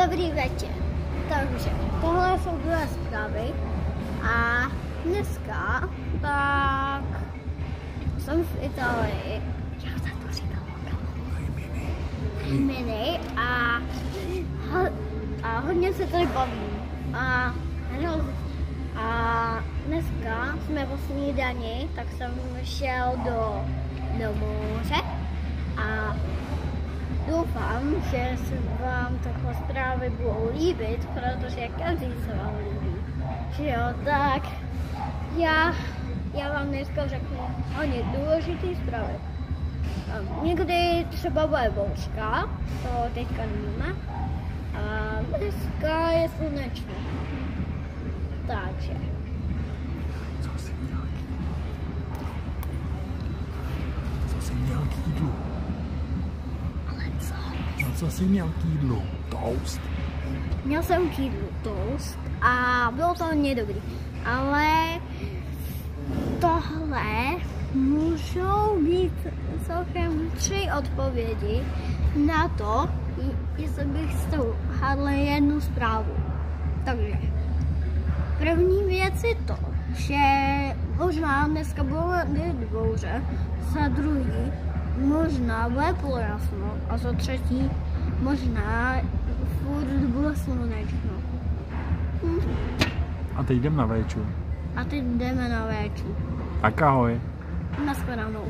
Dobrý večer. Takže tohle jsou dvě zprávy a dneska tak jsem v Itálii. Jak se to říká? Rimini a hodně se tady bavím. A dneska jsme po snídani, tak jsem šel do moře a doufám, že se vám takové zprávy budou líbit, protože každý se vám líbí. Že jo, tak já vám dneska řeknu hodně důležité zprávy. Někdy třeba bude bouřka, to teďka nevíme. A dneska je slunečno. Takže. Co jsi měl k jídlu? Ale co? No co jsi měl k jídlu? Toast? Měl jsem k jídlu toast a bylo to hodně dobrý. Ale tohle můžou být celkem 3 odpovědi na to, jestli bych s tou hádla jednu zprávu. Takže první věc je to, že možná dneska bude bouře, za druhý možná bude polojasno a za třetí možná furt bude slunečno. A teď jdem na véču. A teď jdeme na véču. Tak ahoj. Nashledanou.